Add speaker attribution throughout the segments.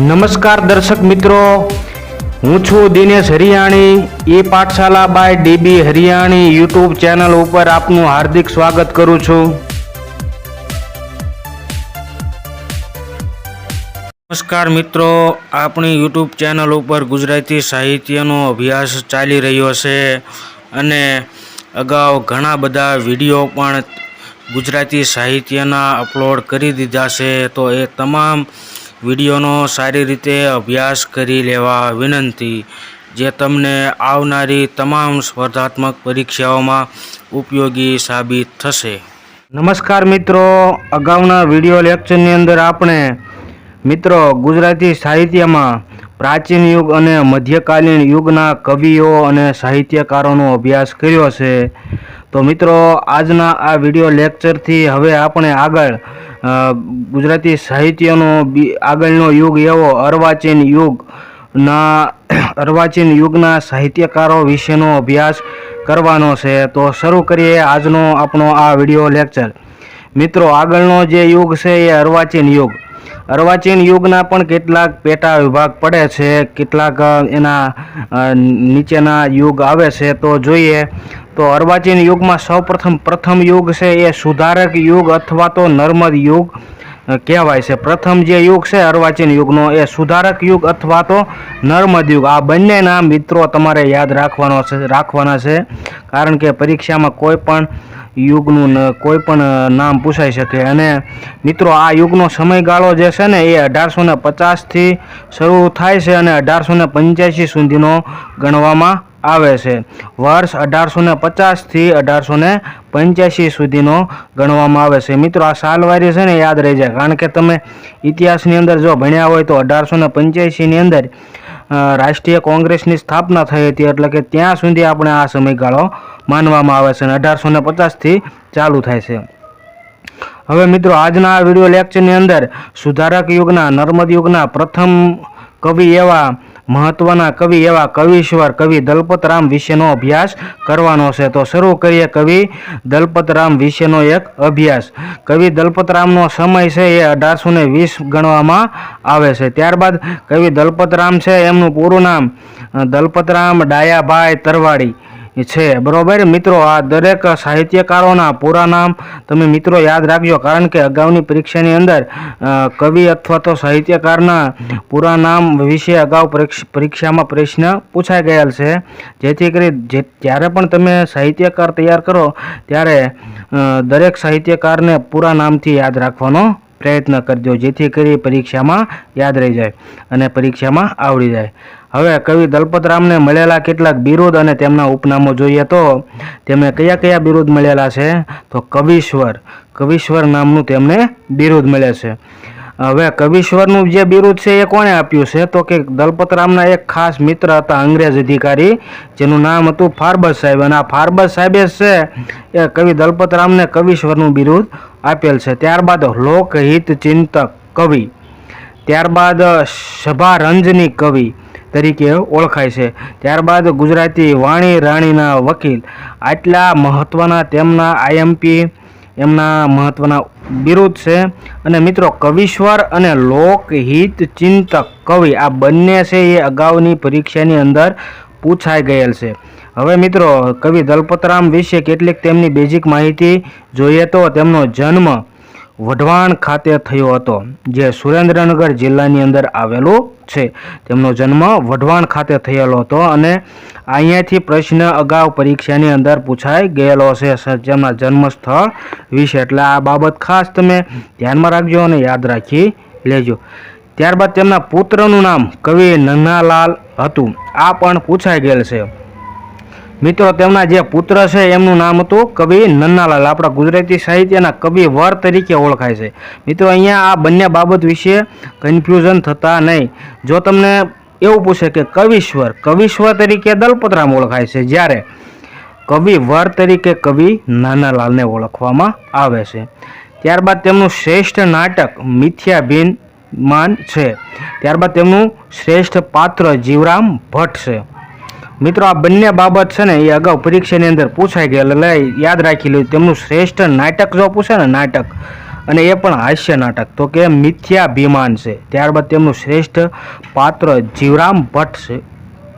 Speaker 1: નમસ્કાર દર્શક મિત્રો, હું છું દિનેશ હરિયાણી. એ Pathshala by DB Hariyani YouTube channel ઉપર આપનું હાર્દિક સ્વાગત કરું છું. નમસ્કાર મિત્રો, આપણી યુટ્યુબ ચેનલ ઉપર ગુજરાતી સાહિત્યનો અભ્યાસ ચાલી રહ્યો છે અને અગાઉ ઘણા બધા વિડીયો પણ ગુજરાતી સાહિત્યના અપલોડ કરી દીધા છે. તો એ તમામ વિડીયોનો સારી રીતે અભ્યાસ કરી લેવા વિનંતી, જે તમને આવનારી તમામ સ્પર્ધાત્મક પરીક્ષાઓમાં ઉપયોગી સાબિત થશે. નમસ્કાર મિત્રો, અગાઉના વિડીયો લેક્ચરની અંદર આપણે મિત્રો ગુજરાતી સાહિત્યમાં પ્રાચીન યુગ અને મધ્યકાલીન યુગના કવિઓ અને સાહિત્યકારોનો અભ્યાસ કર્યો છે. તો મિત્રો, આજના આ વિડીયો લેક્ચરથી હવે આપણે આગળ ગુજરાતી સાહિત્યનો આગળનો યુગ એવો અર્વાચીન યુગના સાહિત્યકારો વિશેનો અભ્યાસ કરવાનો છે. તો શરૂ કરીએ આજનો આપણો આ વિડીયો લેક્ચર. મિત્રો, આગળનો જે યુગ છે એ અર્વાચીન યુગના પણ કેટલાક પેટા વિભાગ પડે છે, કેટલાક એના નીચેના યુગ આવે છે. તો જોઈએ તો અર્વાચીન યુગમાં પ્રથમ યુગ છે એ સુધારક યુગ અથવા તો નર્મદ યુગ કહેવાય છે. પ્રથમ જે યુગ છે અર્વાચીન યુગનો એ સુધારક યુગ અથવા તો નર્મદ યુગ. આ બંને નામ મિત્રો તમારે યાદ રાખવાના છે, કારણ કે પરીક્ષામાં કોઈ પણ યુગનું કોઈ પણ નામ પૂછાઈ શકે. અને મિત્રો, આ યુગનો સમયગાળો જે છે ને એ 1850થી શરૂ થાય છે અને 1885 સુધીનો ગણવામાં આવે છે. વર્ષ 1850થી 1885 સુધીનો ગણવામાં આવે છે. મિત્રો, આ સાલવારી છે ને યાદ રહી જાય, કારણ કે તમે ઇતિહાસની અંદર જો ભણ્યા હોય તો 1885ની અંદર રાષ્ટ્રીય કોંગ્રેસની સ્થાપના થઈ હતી, એટલે કે ત્યાં સુધી આપણે આ સમયગાળો માનવામાં આવે છે અને 1850થી ચાલુ થાય છે. હવે મિત્રો, આજના આ વિડીયો લેક્ચરની અંદર સુધારક યુગના નર્મદ યુગના પ્રથમ મહત્વના કવિ એવા કવિશ્વર કવિ દલપતરામ વિશેનો અભ્યાસ કરવાનો છે. તો શરૂ કરીએ કવિ દલપતરામ વિશેનો એક અભ્યાસ. કવિ દલપતરામનો સમય છે એ 1820 ગણવામાં આવે છે. ત્યારબાદ કવિ દલપતરામ છે, એમનું પૂરું નામ દલપતરામ ડાયાભાઈ તરવાડી છે. બરોબર મિત્રો, આ દરેક સાહિત્યકારોના પૂરા નામ તમે મિત્રો યાદ રાખજો, કારણ કે અગાઉની પરીક્ષાની અંદર કવિ અથવા તો સાહિત્યકારના પૂરા નામ વિશે અગાઉ પરીક્ષામાં પ્રશ્ન પૂછાઈ ગયેલ છે. જેથી કરી જ્યારે પણ તમે સાહિત્યકાર તૈયાર કરો ત્યારે દરેક સાહિત્યકારને પૂરા નામથી યાદ રાખવાનો પ્રયત્ન કરજો, જેથી કરી પરીક્ષામાં યાદ રહી જાય અને પરીક્ષામાં આવડી જાય. હવે કવિ દલપતરામને મળેલા કેટલાક બિરુદ અને તેમના ઉપનામો જોઈએ તો તેમને કયા બિરુદ મળેલા છે? તો કવિશ્વર નામનું તેમને બિરુદ મળે છે. હવે કવિશ્વરનું જે બિરુદ છે એ કોણે આપ્યું છે? તો કે દલપતરામના એક ખાસ મિત્ર હતા, અંગ્રેજ અધિકારી, જેનું નામ હતું ફાર્બસ સાહેબ. અને આ ફાર્બસ સાહેબે છે એ કવિ દલપતરામને કવિશ્વરનું બિરુદ આપેલ છે. ત્યારબાદ લોકહિત ચિંતક કવિ, ત્યારબાદ સભારંજની કવિ તરીકે ઓળખાય છે. ત્યારબાદ ગુજરાતી વાણી રાણીના વકીલ. આટલા મહત્વના તેમના આઈએમપી એમના મહત્વના બિરુદ છે. અને મિત્રો, કવિશ્વર અને લોકહિત ચિંતક કવિ આ બંને છે એ અગાઉની પરીક્ષાની અંદર પૂછાઈ ગયેલ છે. હવે મિત્રો, કવિ દલપતરામ વિશે કેટલીક તેમની બેઝિક માહિતી જોઈએ તો તેમનો જન્મ વઢવાણ ખાતે થયો હતો, જે સુરેન્દ્રનગર જિલ્લાની અંદર આવેલું છે. તેમનો જન્મ વઢવાણ ખાતે થયેલો હતો અને અહીંયાથી પ્રશ્ન અગાઉ પરીક્ષાની અંદર પૂછાઈ ગયેલો છે તેમના જન્મ સ્થળ વિશે. એટલે આ બાબત ખાસ તમે ધ્યાનમાં રાખજો અને યાદ રાખી લેજો. ત્યારબાદ તેમના પુત્રનું નામ કવિ નન્નાલાલ હતું, આ પણ પૂછાઈ ગયેલ છે. મિત્રો, તેમના જે પુત્ર છે એમનું નામ હતું કવિ નન્નાલાલ. આપણા ગુજરાતી સાહિત્યના કવિવર તરીકે ઓળખાય છે. મિત્રો, અહીંયા આ બંને બાબત વિશે કન્ફ્યુઝન થતા નહીં. જો તમને એવું પૂછે કે કવિશ્વર તરીકે દલપતરામ ઓળખાય છે, જ્યારે કવિવર તરીકે કવિ નાનાલાલને ઓળખવામાં આવે છે. ત્યારબાદ તેમનું શ્રેષ્ઠ નાટક મિથ્યાભિમાન છે. ત્યારબાદ તેમનું શ્રેષ્ઠ પાત્ર જીવરામ ભટ્ટ છે. મિત્રો, આ બંને બાબત છે ને એ અગાઉ પરીક્ષાની અંદર પૂછાઈ ગયેલ, એટલે યાદ રાખી લો. તેમનું શ્રેષ્ઠ નાટક જો પૂછે ને, નાટક અને એ પણ હાસ્ય નાટક, તો કે મિથ્યાભિમાન છે. ત્યારબાદ તેમનું શ્રેષ્ઠ પાત્ર જીવરામ ભટ્ટ છે.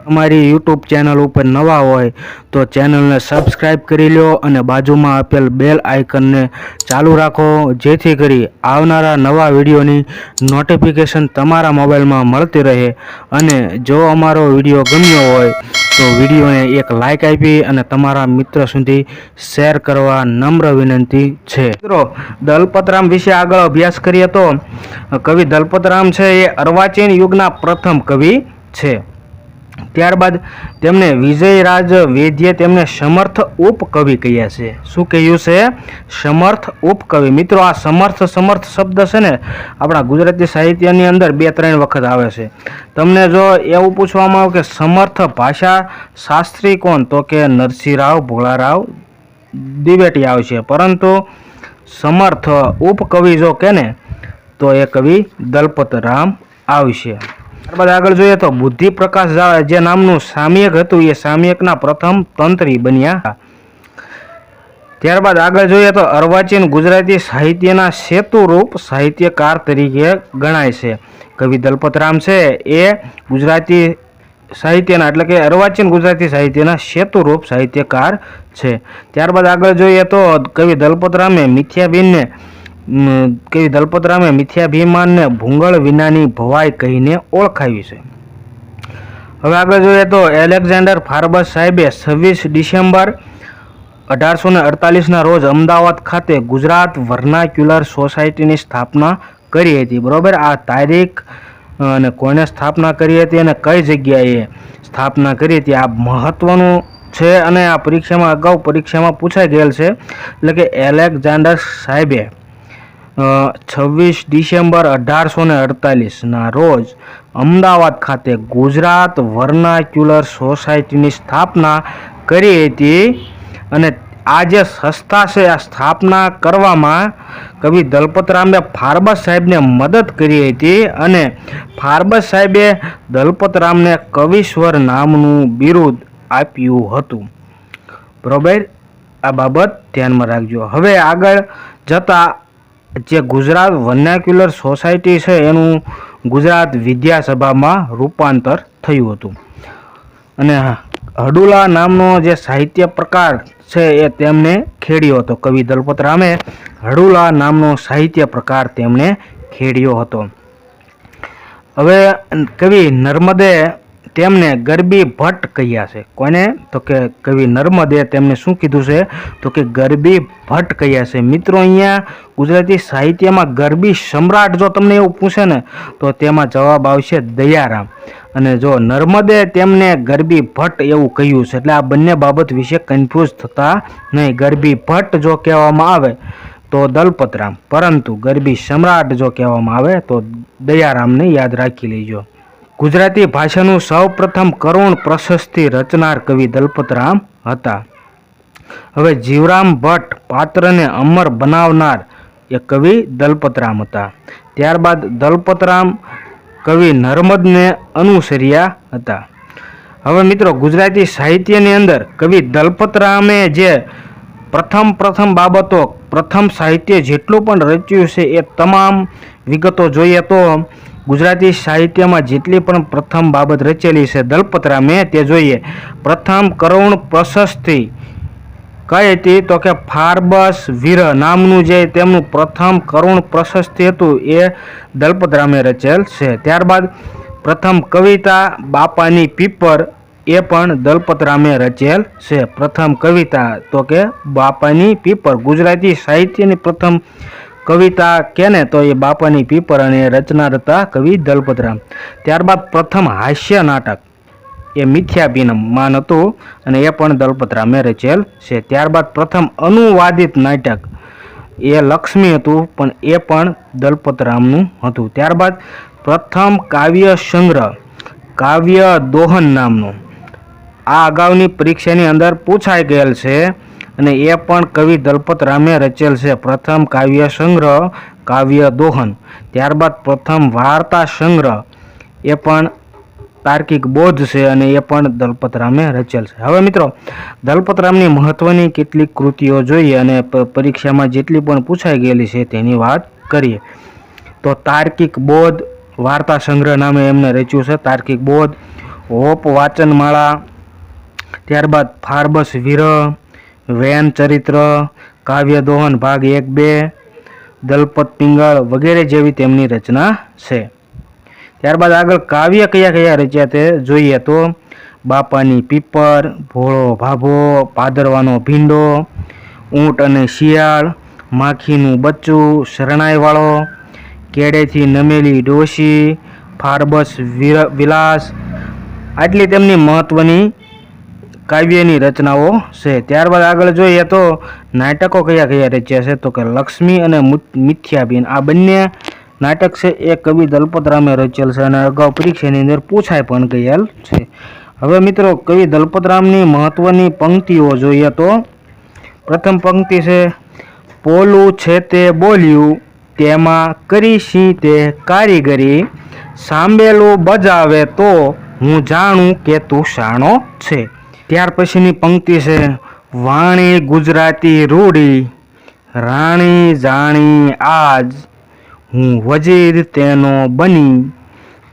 Speaker 1: અમારી યુટ્યુબ ચેનલ ઉપર નવા હોય તો ચેનલને સબસ્ક્રાઈબ કરી લો અને બાજુમાં આપેલ બેલ આઇકનને ચાલુ રાખો, જેથી કરી આવનારા નવા વિડીયોની નોટિફિકેશન તમારા મોબાઈલમાં મળતી રહે. અને જો અમારો વિડીયો ગમ્યો હોય તો વિડીયોને એક લાઇક આપી અને તમારા મિત્ર સુધી શેર કરવા નમ્ર વિનંતી છે. મિત્રો, દલપતરામ વિશે આગળ અભ્યાસ કરીએ તો કવિ દલપતરામ છે એ અર્વાચીન યુગના પ્રથમ કવિ છે. ત્યારબાદ તેમને વિજયરાજ વૈદ્ય તેમને સમર્થ ઉપકવિ કહ્યા છે. શું કહ્યું છે? સમર્થ ઉપકવિ. મિત્રો, આ સમર્થ શબ્દ છે ને આપણા ગુજરાતી સાહિત્યની અંદર 2-3 વખત આવે છે. તમને જો એવું પૂછવામાં આવે કે સમર્થ ભાષા શાસ્ત્રી કોણ, તો કે નરસિંહરાવ ભોળારાવ દિવેટી આવશે. પરંતુ સમર્થ ઉપકવિ જો કે ને તો એ કવિ દલપતરામ આવશે. ત્યારબાદ આગળ જોઈએ તો બુદ્ધિ પ્રકાશ જે નામનું સામયિક હતું એ સામયિકના પ્રથમ તંત્રી બન્યા. ત્યારબાદ આગળ જોઈએ તો અર્વાચીન ગુજરાતી સાહિત્યના સેતુરૂપ સાહિત્યકાર તરીકે ગણાય છે. કવિ દલપતરામ છે એ ગુજરાતી સાહિત્યના એટલે કે અર્વાચીન ગુજરાતી સાહિત્યના સેતુરૂપ સાહિત્યકાર છે. ત્યારબાદ આગળ જોઈએ તો કવિ દલપતરામે મિથ્યાભિમાનને ભૂંગળ વિનાની ભવાઈ કહીને ઓળખાવી છે. હવે આગળ જોઈએ તો એલેક્ઝાન્ડર ફાર્બસ સાહેબે 26 ડિસેમ્બર 1848ના રોજ અમદાવાદ ખાતે ગુજરાત વર્નાક્યુલર સોસાયટીની સ્થાપના કરી હતી. બરોબર, આ તારીખ અને કોને સ્થાપના કરી હતી અને કઈ જગ્યાએ સ્થાપના કરી હતી આ મહત્વનું છે અને આ અગાઉ પરીક્ષામાં પૂછાઈ ગયેલ છે. એટલે કે એલેક્ઝાન્ડર સાહેબે 26 ડિસેમ્બર 1848ના રોજ અમદાવાદ ખાતે ગુજરાત વર્નાક્યુલર સોસાયટીની સ્થાપના કરી હતી. અને આ જે સંસ્થા છે આ સ્થાપના કરવામાં કવિ દલપતરામે ફાર્બસ સાહેબને મદદ કરી હતી. અને ફાર્બસ સાહેબે દલપતરામને કવિશ્વર નામનું બિરુદ આપ્યું હતું. બરોબર, આ બાબત ધ્યાનમાં રાખજો. હવે આગળ જતા જે ગુજરાત વર્નાક્યુલર સોસાયટી છે એનું ગુજરાત વિદ્યાસભામાં રૂપાંતર થયું હતું. અને હડુલા નામનો જે સાહિત્ય પ્રકાર છે એ તેમને ખેડ્યો હતો. કવિ દલપતરામે હડુલા નામનો સાહિત્ય પ્રકાર તેમણે ખેડ્યો હતો. હવે કવિ નર્મદે તેમને ગરબી ભટ્ટ કહ્યા છે. કોને? તો કે કવિ નર્મદે તેમને શું કીધું છે? તો કે ગરબી ભટ્ટ કહ્યા છે. મિત્રો, અહીંયા ગુજરાતી સાહિત્યમાં ગરબી સમ્રાટ જો તમને એવું પૂછે ને તો તેમાં જવાબ આવશે દયારામ. અને જો નર્મદે તેમને ગરબી ભટ્ટ એવું કહ્યું છે. એટલે આ બંને બાબત વિશે કન્ફ્યુઝ થતા નહીં. ગરબી ભટ્ટ જો કહેવામાં આવે તો દલપતરામ, પરંતુ ગરબી સમ્રાટ જો કહેવામાં આવે તો દયારામને યાદ રાખી લેજો. ગુજરાતી ભાષાનું સૌપ્રથમ કરુણ પ્રશસ્તિ રચનાર કવિ દલપતરામ હતા. હવે જીવરામ ભટ્ટ પાત્રને અમર બનાવનાર એ કવિ દલપતરામ હતા. ત્યારબાદ દલપતરામ કવિ નર્મદને અનુસર્યા હતા. હવે મિત્રો, ગુજરાતી સાહિત્યની અંદર કવિ દલપતરામે જે પ્રથમ બાબતો પ્રથમ સાહિત્ય જેટલું પણ રચ્યું છે એ તમામ વિગતો જોઈએ તો ગુજરાતી સાહિત્યમાં જેટલી પણ પ્રથમ બાબત રચેલી છે દલપતરામે તે જોઈએ. પ્રથમ કરુણ પ્રશસ્તિ કઈ હતી? તો કે ફાર્બસ વિરહ નામનું જે તેમનું પ્રથમ કરુણ પ્રશસ્તિ હતું એ દલપતરામે રચેલ છે. ત્યારબાદ પ્રથમ કવિતા બાપાની પીપર એ પણ દલપતરામે રચેલ છે. પ્રથમ કવિતા તો કે બાપાની પીપર, ગુજરાતી સાહિત્યની પ્રથમ કવિતા કેને તો એ બાપાની પીપર અને રચનાર હતા કવિ દલપતરામ. ત્યારબાદ પ્રથમ હાસ્ય નાટક એ મિથ્યાભિમાન હતું અને એ પણ દલપતરામે રચેલ છે. ત્યારબાદ પ્રથમ અનુવાદિત નાટક એ લક્ષ્મી હતું પણ એ પણ દલપતરામનું હતું. ત્યારબાદ પ્રથમ કાવ્ય સંગ્રહ કાવ્ય દોહન નામનું આ અગાઉની પરીક્ષાની અંદર પૂછાઈ ગયેલ છે અને એ પણ કવિ દલપતરામે રચેલ છે. પ્રથમ કાવ્ય સંગ્રહ કાવ્ય દોહન. ત્યારબાદ પ્રથમ વાર્તા સંગ્રહ એ પણ તાર્કિક બોધ છે અને એ પણ દલપતરામે રચેલ છે. હવે મિત્રો દલપતરામની મહત્વની કેટલીક કૃતિઓ જોઈએ અને પરીક્ષામાં જેટલી પણ પૂછાઈ ગયેલી છે તેની વાત કરીએ. તો તાર્કિક બોધ વાર્તા સંગ્રહ નામે એમને રચ્યું છે તાર્કિક બોધ, હોપ વાચનમાળા, ત્યારબાદ ફાર્બસ વિરહ, વેન ચરિત્ર, કાવ્ય દોહન ભાગ 1-2, દલપત પિંગળ વગેરે જેવી તેમની રચના છે. ત્યારબાદ આગળ કાવ્ય કયા કયા રચ્યા તે જોઈએ તો બાપાની પીપર, ભોળો ભાભો, ભાદરવાનો ભીંડો, ઊંટ અને શિયાળ, માખીનું બચ્ચું, શરણાઈવાળો, કેડેથી નમેલી ડોશી, ફાર્બસ વિલાસ. આટલી તેમની મહત્વની કાવ્યની રચનાઓ છે. ત્યારબાદ આગળ જોઈએ તો નાટકો કયા કયા રચ્યા છે તો કે લક્ષ્મી અને મિથ્યાબીન. આ બંને નાટક છે એ કવિ દલપતરામે રચેલ છે અને અગાઉ પરીક્ષાની અંદર પૂછાઈ પણ ગયેલ છે. હવે મિત્રો કવિ દલપતરામની મહત્વની પંક્તિઓ જોઈએ તો પ્રથમ પંક્તિ છે પોલું છે તે બોલ્યું તેમાં કરી સી તે કારીગરી, સાંભેલું બજાવે તો હું જાણું કે તું શાણો છે. ત્યાર પછીની પંક્તિ છે વાણી ગુજરાતી રૂડી, રાણી જાણી આજ, હું વજીર તેનો બની,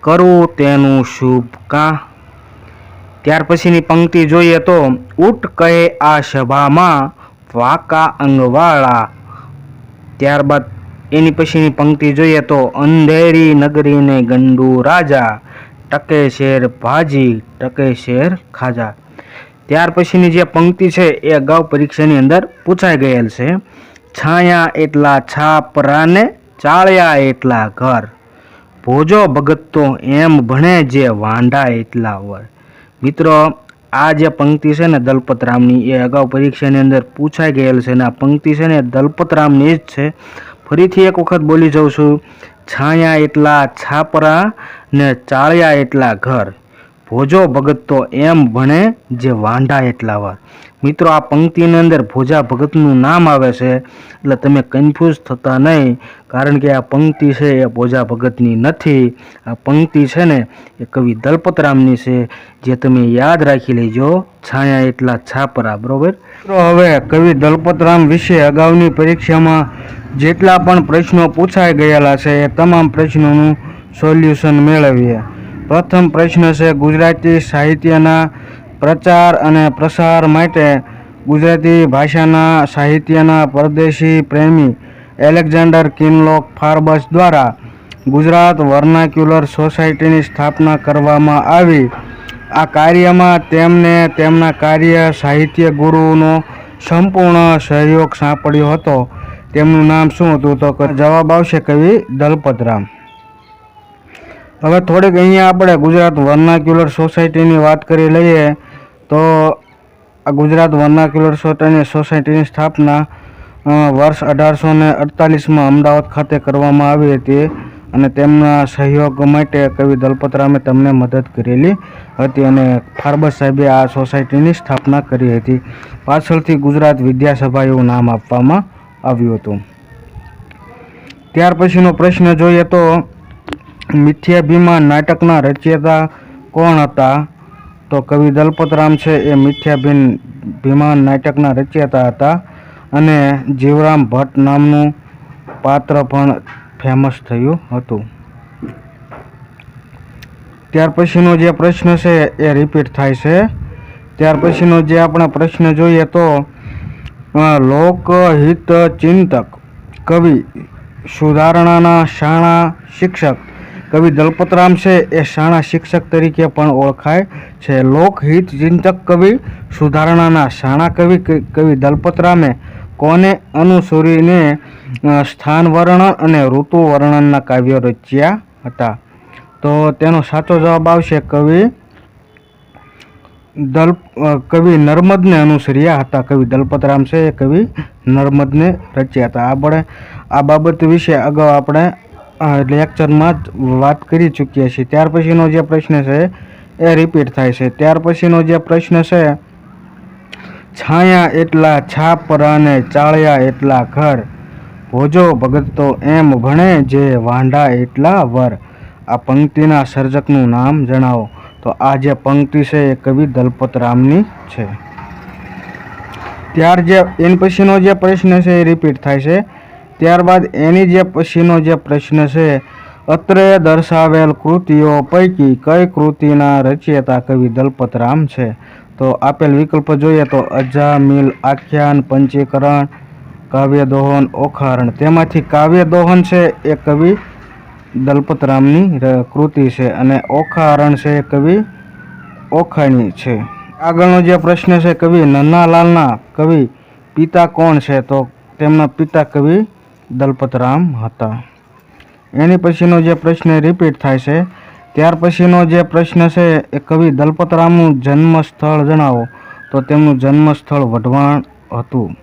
Speaker 1: કરું તેનું શુભ કાં. ત્યાર પછીની પંક્તિ જોઈએ તો ઉઠ કહે આ સભામાં વાકા અંગવાળા. ત્યારબાદ એની પછીની પંક્તિ જોઈએ તો અંધેરી નગરીને ગંડુ રાજા, ટકે શેર ભાજી ટકે શેર ખાજા. ત્યાર પછીની જે પંક્તિ છે એ અગાઉ પરીક્ષાની અંદર પૂછાઈ ગયેલ છે છાયા એટલા છાપરાને ચાળ્યા એટલા ઘર, ભોજો ભગત તો એમ ભણે જે વાંઢા એટલા વર. મિત્રો આ જે પંક્તિ છે ને દલપતરામની એ અગાઉ પરીક્ષાની અંદર પૂછાઈ ગયેલ છે અને આ પંક્તિ છે ને દલપતરામની જ છે. ફરીથી એક વખત બોલી જાઉં છું, છાયા એટલા છાપરા ને ચાળ્યા એટલા ઘર, ભોજો ભગત તો એમ ભણે જે વાંઢા એટલા વાર. મિત્રો આ પંક્તિની અંદર ભોજા ભગતનું નામ આવે છે એટલે તમે કન્ફ્યુઝ થતા નહીં, કારણ કે આ પંક્તિ છે એ ભોજા ભગતની નથી. આ પંક્તિ છે ને એ કવિ દલપતરામની છે, જે તમે યાદ રાખી લેજો, છાયા એટલા છાપરા. બરોબર. હવે કવિ દલપતરામ વિશે અગાઉની પરીક્ષામાં જેટલા પણ પ્રશ્નો પૂછાઈ ગયેલા છે એ તમામ પ્રશ્નોનું સોલ્યુશન મેળવીએ. પ્રથમ પ્રશ્ન છે ગુજરાતી સાહિત્યના પ્રચાર અને પ્રસાર માટે ગુજરાતી ભાષાના સાહિત્યના પરદેશી પ્રેમી એલેક્ઝાન્ડર કિનલોક ફાર્બસ દ્વારા ગુજરાત વર્નાક્યુલર સોસાયટીની સ્થાપના કરવામાં આવી. આ કાર્યમાં તેમને તેમના કાર્ય સાહિત્ય ગુરુનો સંપૂર્ણ સહયોગ સાંપડ્યો હતો. તેમનું નામ શું હતું તો જવાબ આવશે કવિ દલપતરામ. હવે થોડીક અહીંયા આપણે ગુજરાત વર્નાક્યુલર સોસાયટીની વાત કરી લઈએ તો આ ગુજરાત વર્નાક્યુલર સોસાયટીની સ્થાપના વર્ષ 1848માં અમદાવાદ ખાતે કરવામાં આવી હતી અને તેમના સહયોગ માટે કવિ દલપતરામે તમને મદદ કરેલી હતી અને ફાર્બસ સાહેબે આ સોસાયટીની સ્થાપના કરી હતી. પાછળથી ગુજરાત વિદ્યાસભા એવું નામ આપવામાં આવ્યું હતું. ત્યાર પછીનો પ્રશ્ન જોઈએ તો મિથ્યાભિમાન નાટકના રચયિતા કોણ હતા તો કવિ દલપતરામ છે એ મિથ્યાભિમાન નાટકના રચયિતા હતા અને જીવરામ ભટ્ટ નામનું પાત્ર પણ ફેમસ થયું હતું. ત્યાર પછીનો જે પ્રશ્ન છે એ રિપીટ થાય છે. ત્યાર પછીનો જે આપણે પ્રશ્ન જોઈએ તો લોકહિત ચિંતક કવિ સુધારણાના શાણા શિક્ષક કવિ દલપતરામ છે એ શાણા શિક્ષક તરીકે પણ ઓળખાય છે. લોકહિત ચિંતક કવિ સુધારણાના શાણા કવિ દલપતરામે કોને અનુસરીને સ્થાન વર્ણન અને ઋતુ વર્ણનના કાવ્યો રચ્યા હતા તો તેનો સાચો જવાબ આવશે કવિ નર્મદને અનુસર્યા હતા. કવિ દલપતરામ છે એ કવિ નર્મદને રચ્યા હતા. આપણે આ બાબત વિશે અગાઉ આપણે લેક્ચરમાં જ વાત કરી ચૂક્યા છીએ. ત્યાર પછીનો જે પ્રશ્ન છે એ રિપીટ થાય છે. ત્યાર પછીનો જે પ્રશ્ન છે છાયા એટલા છાપરા ને ચાળ્યા એટલા ઘર, ભોજો ભગત તો એમ ભણે જે વાંઢા એટલા વર. આ પંક્તિના સર્જકનું નામ જણાવો તો તો આ જે પંક્તિ છે એ કવિ દલપતરામની છે. એની પછીનો જે પ્રશ્ન છે એ રિપીટ થાય છે. ત્યારબાદ એની જે પછીનો જે પ્રશ્ન છે, અત્રે દર્શાવેલ કૃતિઓ પૈકી કઈ કૃતિના રચયિતા કવિ દલપતરામ છે? તો આપેલ વિકલ્પ જોઈએ તો અજામિલ, આખ્યાન, પંચીકરણ, કાવ્યદોહન, ઓખારણ. તેમાંથી કાવ્યદોહન છે એ કવિ દલપતરામની કૃતિ છે અને ઓખારણ છે એ કવિ ઓખાણી છે. આગળનો જે પ્રશ્ન છે, કવિ નન્નાલાલના કવિ પિતા કોણ છે? તો તેમના પિતા કવિ દલપતરામ હતા. એની પછીનો જે પ્રશ્ન રિપીટ થાય છે. ત્યાર પછીનો જે પ્રશ્ન છે એ કવિ દલપતરામનું જન્મ સ્થળ જણાવો. તો તેમનું જન્મ સ્થળ વઢવાણ હતું.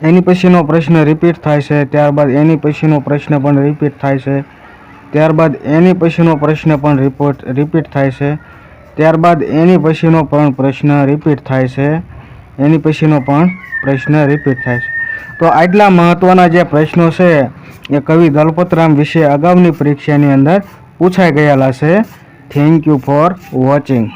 Speaker 1: એની પછીનો પ્રશ્ન રિપીટ થાય છે. ત્યારબાદ એની પછીનો પ્રશ્ન પણ રિપીટ થાય છે. ત્યારબાદ એની પછીનો પ્રશ્ન પણ રિપીટ થાય છે. ત્યારબાદ એની પછીનો પણ પ્રશ્ન રિપીટ થાય છે. એની પછીનો પણ પ્રશ્ન રિપીટ થાય છે. તો આટલા મહત્વના જે પ્રશ્નો છે એ કવિ દલપતરામ વિશે અગાઉની પરીક્ષાની અંદર પૂછાઈ ગયેલા છે. Thank you for watching.